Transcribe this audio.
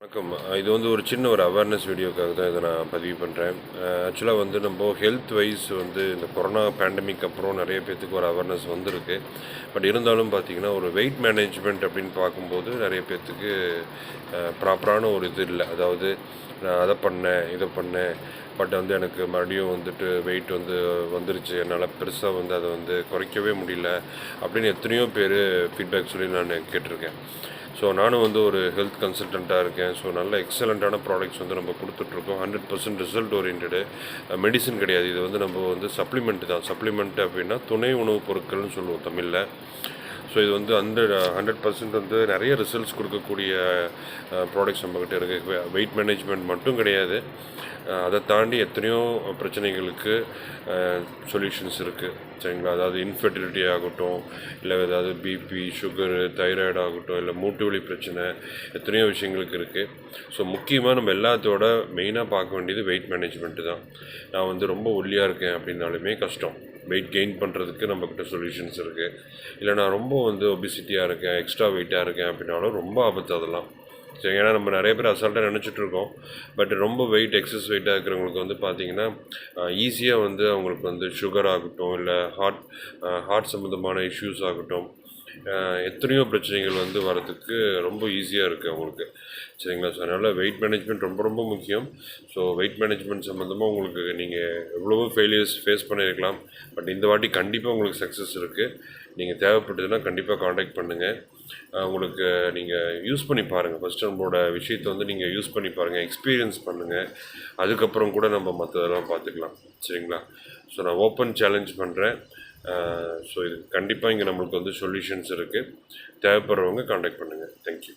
வணக்கம். இது வந்து ஒரு சின்ன அவேர்னஸ் வீடியோக்காக தான் இதை நான் பதிவு பண்ணுறேன். ஆக்சுவலாக வந்து நம்ம ஹெல்த் வைஸ் வந்து இந்த கொரோனா பேண்டமிக் அப்புறம் நிறைய பேர்த்துக்கு ஒரு அவேர்னஸ் வந்திருக்கு. பட் இருந்தாலும் பார்த்தீங்கன்னா, ஒரு வெயிட் மேனேஜ்மெண்ட் அப்படின்னு பார்க்கும்போது நிறைய பேர்த்துக்கு ப்ராப்பரான ஒரு இது இல்ல. அதாவது நான் அதை பண்ணேன், இதை பண்ணேன். பட் வந்து எனக்கு மறுபடியும் வந்துட்டு வெயிட் வந்துருச்சு. என்னால் பெருசா வந்து அதை வந்து குறைக்கவே முடியல. அப்படின்னு எத்தனையோ பேர் ஃபீட்பேக் சொல்லி நான் கேட்டிருக்கேன். ஸோ நானும் வந்து ஒரு ஹெல்த் கன்சல்டண்ட்டாக இருக்கேன். ஸோ நல்ல எக்ஸலண்ட்டான ப்ராடக்ட்ஸ் வந்து நம்ம கொடுத்துட்ருக்கோம். 100% ரிசல்ட் ஓரியன்டடு. மெடிசின் கிடையாது. இது வந்து நம்ம வந்து சப்ளிமெண்ட் தான். சப்ளிமெண்ட் அப்படின்னா துணை உணவுப் பொருட்கள்னு சொல்லுவோம் தமிழ்ல. ஸோ இது வந்து 100% வந்து நிறைய ரிசல்ட்ஸ் கொடுக்கக்கூடிய ப்ராடக்ட்ஸ் நம்மக்கிட்ட இருக்குது. வெயிட் மேனேஜ்மெண்ட் மட்டும் கிடையாது. அதை தாண்டி எத்தனையோ பிரச்சனைகளுக்கு சொல்யூஷன்ஸ் இருக்குது. சரிங்களா? அதாவது இன்ஃபெர்டிலிட்டி ஆகட்டும், இல்லை ஏதாவது பிபி, சுகரு, தைராய்டு ஆகட்டும், இல்லை மூட்டு வலி பிரச்சனை, எத்தனையோ விஷயங்களுக்கு இருக்குது. ஸோ முக்கியமாக நம்ம எல்லாத்தோட மெயினாக பார்க்க வேண்டியது வெயிட் மேனேஜ்மெண்ட்டு தான். நான் வந்து ரொம்ப ஒல்லியாக இருக்கேன் அப்படின்னாலுமே கஷ்டம். வெயிட் கெயின் பண்ணுறதுக்கு நம்மக்கிட்ட சொல்யூஷன்ஸ் இருக்குது. இல்லை நான் ரொம்ப வந்து ஒபிசிட்டியாக இருக்கேன், எக்ஸ்ட்ரா வெயிட்டாக இருக்கேன் அப்படின்னாலும் ரொம்ப ஆபத்து அதெல்லாம். சரி, ஏன்னா நம்ம நிறைய பேர் அசால்ட்டாக நினச்சிட்ருக்கோம். பட் ரொம்ப எக்ஸஸ் வெயிட்டாக இருக்கிறவங்களுக்கு வந்து பார்த்திங்கன்னா, ஈஸியாக வந்து அவங்களுக்கு வந்து சுகர் ஆகட்டும், இல்லை ஹார்ட் சம்மந்தமான இஷ்யூஸ் ஆகட்டும், எத்தனையோ பிரச்சனைகள் வந்து வரதுக்கு ரொம்ப ஈஸியாக இருக்குது அவங்களுக்கு. சரிங்களா? ஸோ அதனால் வெயிட் மேனேஜ்மெண்ட் ரொம்ப ரொம்ப முக்கியம். ஸோ வெயிட் மேனேஜ்மெண்ட் சம்மந்தமாக உங்களுக்கு நீங்கள் எவ்வளவோ ஃபெயிலியர்ஸ் ஃபேஸ் பண்ணியிருக்கலாம். பட் இந்த வாட்டி கண்டிப்பாக உங்களுக்கு சக்ஸஸ் இருக்குது. நீங்கள் தேவைப்பட்டதுன்னா கண்டிப்பாக காண்டாக்ட் பண்ணுங்கள். உங்களுக்கு நீங்கள் யூஸ் பண்ணி பாருங்கள். ஃபஸ்ட்டு நம்மளோட விஷயத்தை வந்து நீங்கள் யூஸ் பண்ணி பாருங்கள், எக்ஸ்பீரியன்ஸ் பண்ணுங்கள். அதுக்கப்புறம் கூட நம்ம மற்றதெல்லாம் பார்த்துக்கலாம். சரிங்களா? ஸோ நான் ஓப்பன் சேலஞ்ச் பண்ணுறேன். ஸோ இது கண்டிப்பாக இங்கே நம்மளுக்கு வந்து சொல்யூஷன்ஸ் இருக்குது. தேவைப்படுறவங்க காண்டாக்ட் பண்ணுங்கள். தேங்க்யூ.